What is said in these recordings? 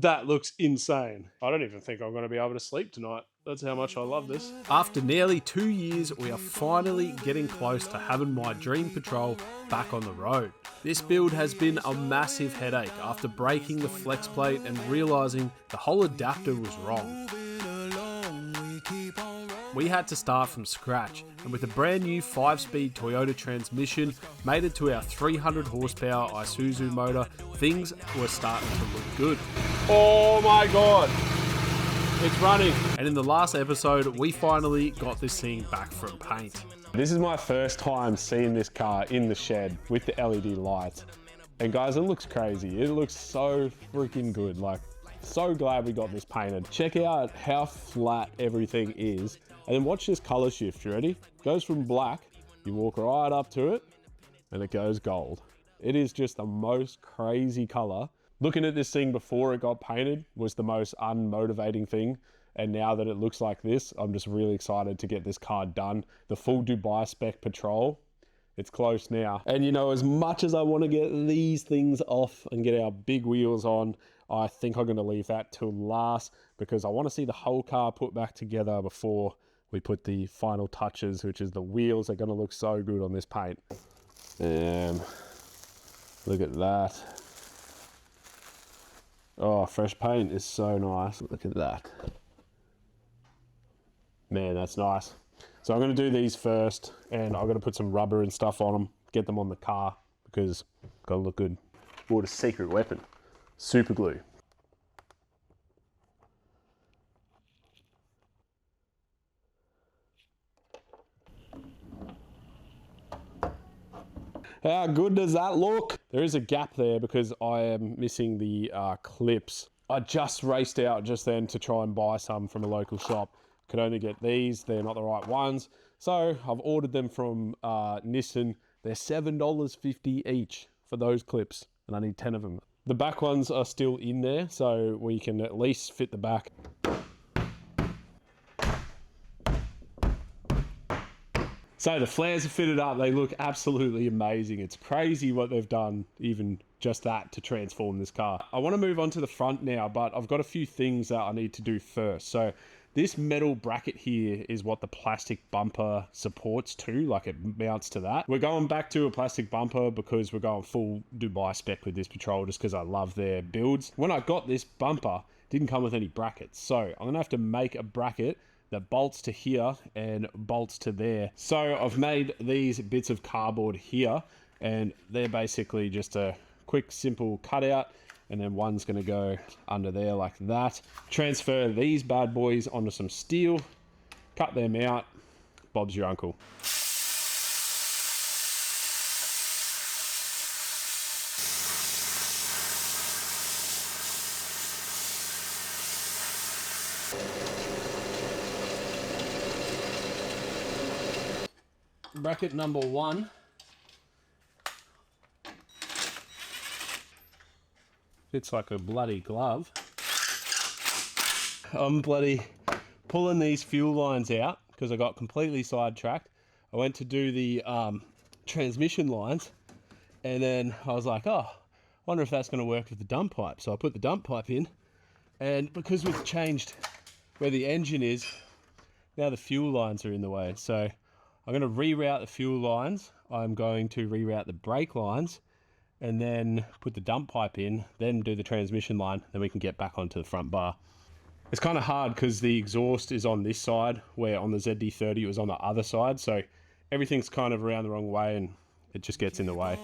That looks insane. I don't even think I'm going to be able to sleep tonight. That's how much I love this. After nearly 2 years, we are finally getting close to having my dream Patrol back on the road. This build has been a massive headache after breaking the flex plate and realising the whole adapter was wrong. We had to start from scratch, and with a brand new 5-speed Toyota transmission mated to our 300 horsepower Isuzu motor, things were starting to look good. Oh my God. It's running. And in the last episode, we finally got this thing back from paint. This is my first time seeing this car in the shed with the LED lights. And guys, it looks crazy. It looks so freaking good. Like, so glad we got this painted. Check out how flat everything is. And then watch this color shift. You ready? It goes from black, you walk right up to it, and it goes gold. It is just the most crazy color. Looking at this thing before it got painted was the most unmotivating thing. And now that it looks like this, I'm just really excited to get this car done. The full Dubai spec Patrol, it's close now. And you know, as much as I want to get these things off and get our big wheels on, I think I'm going to leave that till last because I want to see the whole car put back together before we put the final touches, which is the wheels are going to look so good on this paint. Look at that. Oh, fresh paint is so nice. Look at that. Man, that's nice. So I'm going to do these first, and I'm going to put some rubber and stuff on them, get them on the car, because it's got to look good. What a secret weapon. Super glue. How good does that look? There is a gap there because I am missing the clips. I just raced out just then to try and buy some from a local shop. Could only get these, they're not the right ones. So I've ordered them from Nissan. They're $7.50 each for those clips, and I need 10 of them. The back ones are still in there, so we can at least fit the back. So the flares are fitted up, they look absolutely amazing. It's crazy what they've done, even just that, to transform this car. I want to move on to the front now, but I've got a few things that I need to do first. So this metal bracket here is what the plastic bumper supports to, like it mounts to that. We're going back to a plastic bumper because we're going full Dubai spec with this Patrol just because I love their builds. When I got this bumper, it didn't come with any brackets. So I'm going to have to make a bracket that bolts to here and bolts to there. So I've made these bits of cardboard here, and they're basically just a quick, simple cutout, and then one's gonna go under there like that. Transfer these bad boys onto some steel, cut them out, Bob's your uncle. Bracket number 1. Fits like a bloody glove. I'm bloody pulling these fuel lines out because I got completely sidetracked. I went to do the transmission lines, and then I was like, oh, I wonder if that's going to work with the dump pipe. So I put the dump pipe in, and because we've changed where the engine is, now the fuel lines are in the way. So I'm going to reroute the fuel lines. I'm going to reroute the brake lines, and then put the dump pipe in, then do the transmission line, then we can get back onto the front bar. It's kind of hard because the exhaust is on this side, where on the ZD30 it was on the other side, so everything's kind of around the wrong way and it just gets in the way.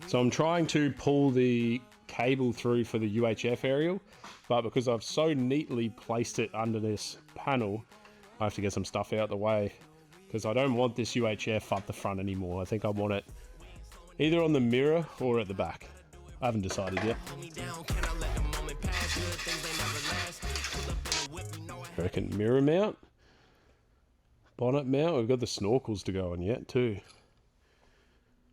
So I'm trying to pull the cable through for the UHF aerial, but because I've so neatly placed it under this panel, I have to get some stuff out of the way because I don't want this UHF up the front anymore. I think I want it either on the mirror or at the back. I haven't decided yet. I reckon mirror mount, bonnet mount. We've got the snorkels to go on yet too.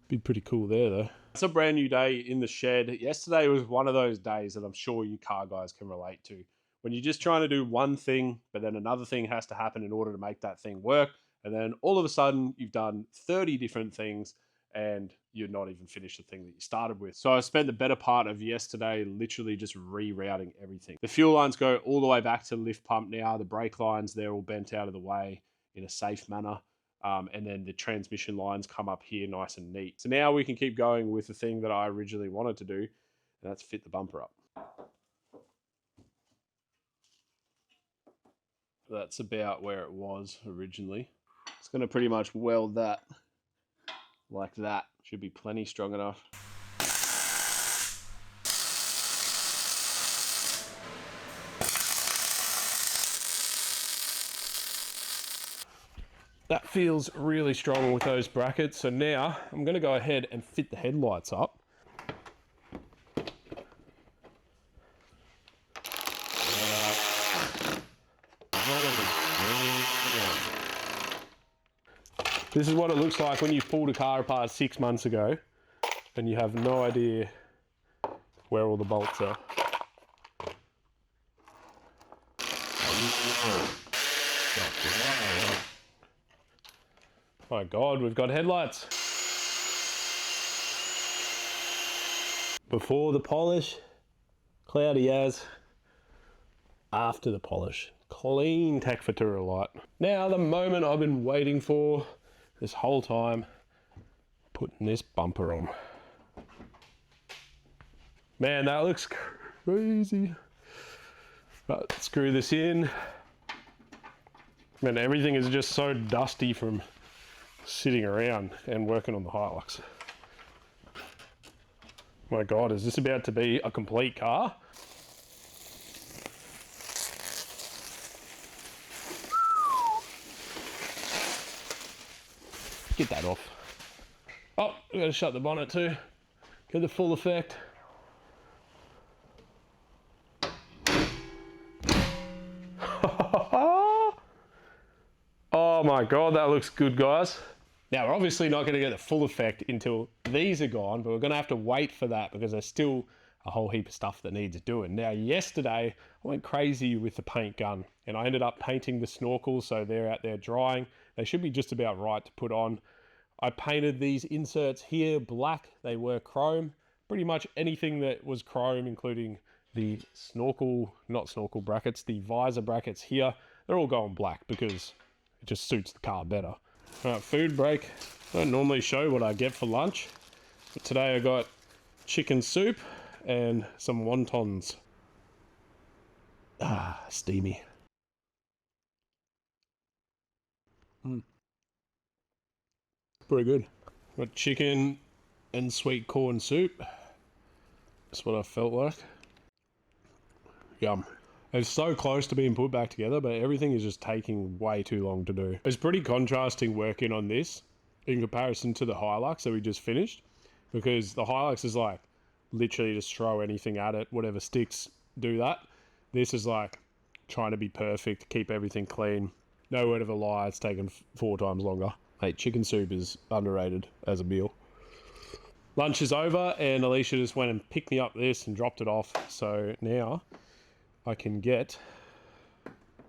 Be pretty cool there though. It's a brand new day in the shed. Yesterday was one of those days that I'm sure you car guys can relate to. When you're just trying to do one thing, but then another thing has to happen in order to make that thing work. And then all of a sudden you've done 30 different things and you're not even finished the thing that you started with. So I spent the better part of yesterday literally just rerouting everything. The fuel lines go all the way back to the lift pump now. The brake lines, they're all bent out of the way in a safe manner. And then the transmission lines come up here nice and neat. So now we can keep going with the thing that I originally wanted to do, and that's fit the bumper up. That's about where it was originally. It's going to pretty much weld that like that. Should be plenty strong enough. That feels really strong with those brackets. So now I'm going to go ahead and fit the headlights up. This is what it looks like when you pulled a car apart 6 months ago and you have no idea where all the bolts are. My God, we've got headlights. Before the polish, cloudy as. After the polish, clean Tech light. Now the moment I've been waiting for this whole time, putting this bumper on. Man, that looks crazy. Right, screw this in. Man, everything is just so dusty from sitting around and working on the Hilux. My God, is this about to be a complete car? Get that off. Oh, we've got to shut the bonnet too. Get the full effect. Oh my God, that looks good, guys. Now, we're obviously not going to get the full effect until these are gone, but we're going to have to wait for that because there's still a whole heap of stuff that needs doing. Now, yesterday, I went crazy with the paint gun and I ended up painting the snorkels, so they're out there drying. They should be just about right to put on. I painted these inserts here black. They were chrome. Pretty much anything that was chrome, including the not snorkel brackets, the visor brackets here, they're all going black because it just suits the car better. All right, food break. I don't normally show what I get for lunch, but today I got chicken soup and some wontons. Ah, steamy. Pretty good. Got chicken and sweet corn soup. That's what I felt like. Yum. It's so close to being put back together, but everything is just taking way too long to do. It's pretty contrasting working on this in comparison to the Hilux that we just finished, because the Hilux is like literally just throw anything at it, whatever sticks, do that. This is like trying to be perfect, keep everything clean. No word of a lie, it's taken 4 times longer. Mate, chicken soup is underrated as a meal. Lunch is over and Alicia just went and picked me up this and dropped it off. So now I can get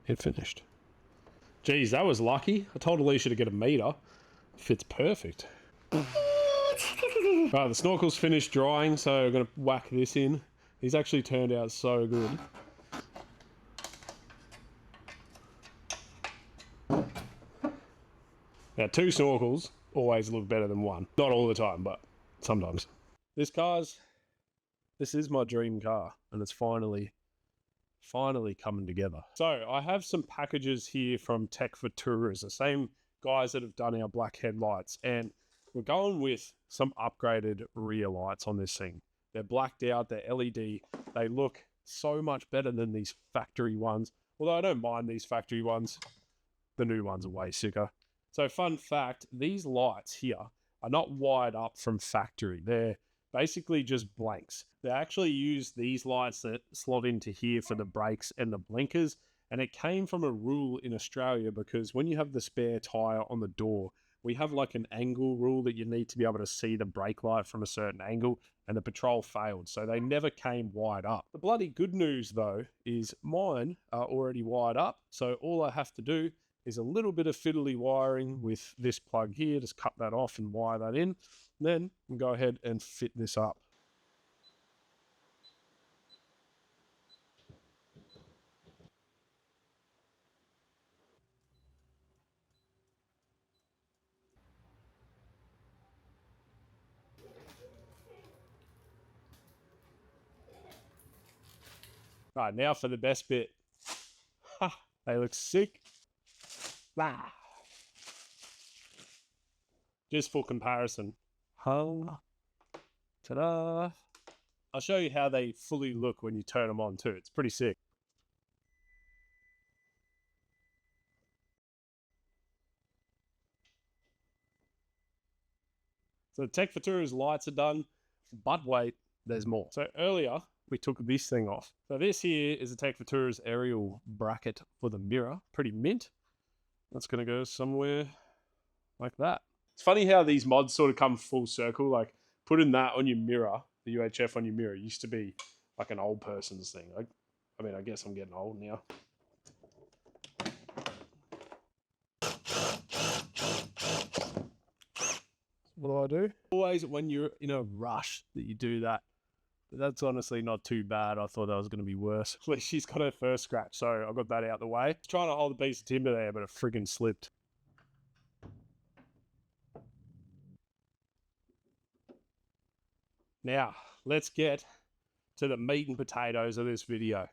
it finished. Geez, that was lucky. I told Alicia to get a meter. Fits perfect. Right, the snorkel's finished drying, so I'm going to whack this in. These actually turned out so good. Now, 2 snorkels always look better than 1. Not all the time, but sometimes. This is my dream car, and it's finally coming together. So I have some packages here from Tech for Tourers, the same guys that have done our black headlights, and we're going with some upgraded rear lights on this thing. They're blacked out, they're LED, they look so much better than these factory ones. Although I don't mind these factory ones, the new ones are way sicker. So fun fact, these lights here are not wired up from factory. They're basically just blanks. They actually use these lights that slot into here for the brakes and the blinkers. And it came from a rule in Australia because when you have the spare tyre on the door, we have like an angle rule that you need to be able to see the brake light from a certain angle, and the Patrol failed. So they never came wired up. The bloody good news though is mine are already wired up. So all I have to do is a little bit of fiddly wiring with this plug here. Just cut that off and wire that in. Then go ahead and fit this up. All right, now for the best bit. They look sick. Just for comparison. Ta-da. I'll show you how they fully look when you turn them on too. It's pretty sick. So the Tech Futura's lights are done, but wait, there's more. So earlier, we took this thing off. So this here is the Tech Futura's aerial bracket for the mirror. Pretty mint. That's going to go somewhere like that. It's funny how these mods sort of come full circle. Like putting that on your mirror, the UHF on your mirror, used to be like an old person's thing. Like, I mean, I guess I'm getting old now. What do? Always when you're in a rush that you do that. But that's honestly not too bad. I thought that was going to be worse. She's got her first scratch, so I got that out the way. Trying to hold a piece of timber there, but it friggin' slipped. Now, let's get to the meat and potatoes of this video.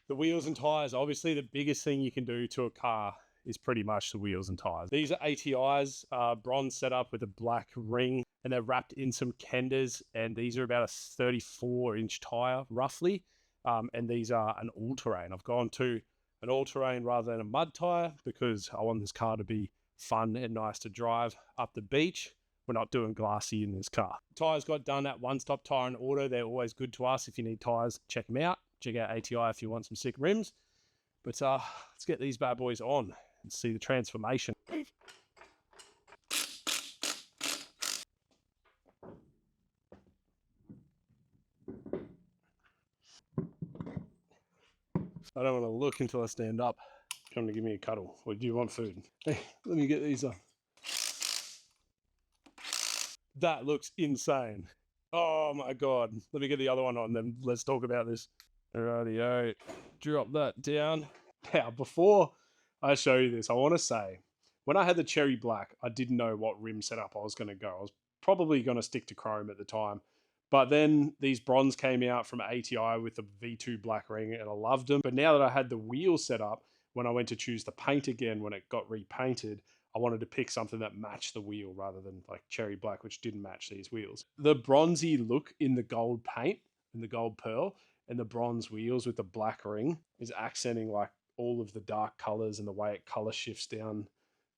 The wheels and tires, obviously the biggest thing you can do to a car is pretty much the wheels and tires. These are ATIs, bronze setup with a black ring, and they're wrapped in some Kenders, and these are about a 34-inch tire, roughly. And these are an all-terrain. I've gone to an all-terrain rather than a mud tire because I want this car to be fun and nice to drive up the beach. We're not doing glassy in this car. Tires got done at One Stop Tire and Auto. They're always good to us. If you need tires, check them out. Check out ATI if you want some sick rims. But let's get these bad boys on and see the transformation. I don't want to look until I stand up. Come to give me a cuddle. Or do you want food? Hey, let me get these on. That looks insane. Oh my God. Let me get the other one on, then let's talk about this. Alrighty, drop that down. Now, before I show you this, I want to say, when I had the cherry black, I didn't know what rim setup I was going to go. I was probably going to stick to chrome at the time. But then these bronze came out from ATI with the V2 black ring, and I loved them. But now that I had the wheel set up, when I went to choose the paint again, when it got repainted, I wanted to pick something that matched the wheel rather than like cherry black, which didn't match these wheels. The bronzy look in the gold paint, in the gold pearl, and the bronze wheels with the black ring is accenting like all of the dark colors and the way it color shifts down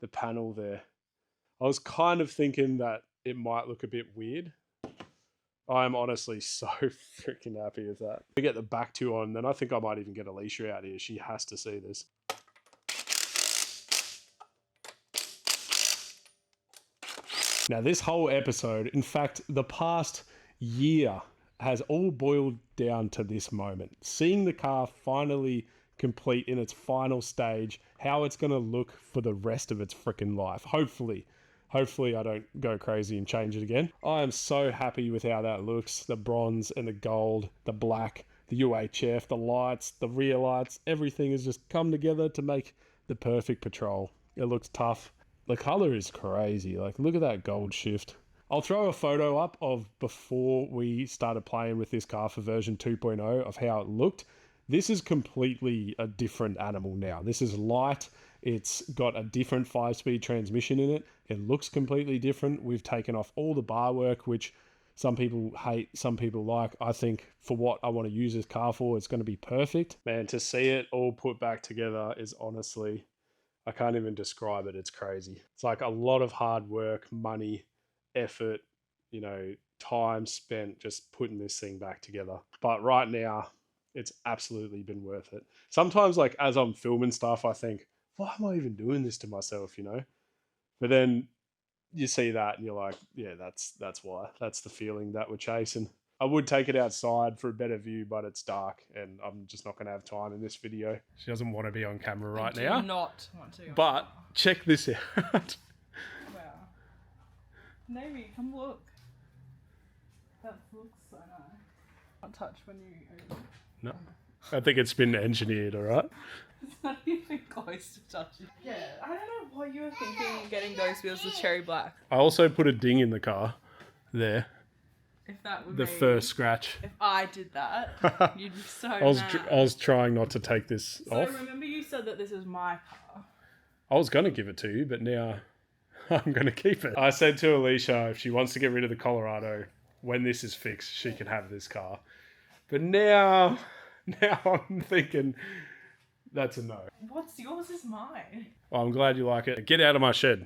the panel there. I was kind of thinking that it might look a bit weird. I'm honestly so freaking happy with that. We get the back two on, then I think I might even get Alicia out here. She has to see this. Now, this whole episode, in fact, the past year has all boiled down to this moment. Seeing the car finally complete in its final stage, how it's going to look for the rest of its freaking life. Hopefully I don't go crazy and change it again. I am so happy with how that looks. The bronze and the gold, the black, the UHF, the lights, the rear lights, everything has just come together to make the perfect Patrol. It looks tough. The color is crazy. Like, look at that gold shift. I'll throw a photo up of before we started playing with this car for version 2.0 of how it looked. This is completely a different animal now. This is light. It's got a different 5-speed transmission in it. It looks completely different. We've taken off all the bar work, which some people hate, some people like. I think for what I want to use this car for, it's going to be perfect. Man, to see it all put back together is honestly, I can't even describe it. It's crazy. It's like a lot of hard work, money, effort, you know, time spent just putting this thing back together. But right now, it's absolutely been worth it. Sometimes, like, as I'm filming stuff, I think, why am I even doing this to myself, you know? But then you see that and you're like, yeah, that's why. That's the feeling that we're chasing. I would take it outside for a better view, but it's dark and I'm just not going to have time in this video. She doesn't want to be on camera right now. I do not want to. But check this out. Wow. Navy, come look. That looks so nice. Can't touch when you open it. No, I think it's been engineered, all right? It's not even close to touching. Yeah, I don't know what you were thinking getting those wheels with cherry black. I also put a ding in the car there. If that were The me, first scratch. if I did that, you'd be so I was mad. trying not to take this So off. remember you said that this is my car. I was going to give it to you, but now I'm going to keep it. I said to Alicia, if she wants to get rid of the Colorado, when this is fixed, she can have this car. But now I'm thinking that's a no. What's yours is mine. Well, I'm glad you like it. Get out of my shed.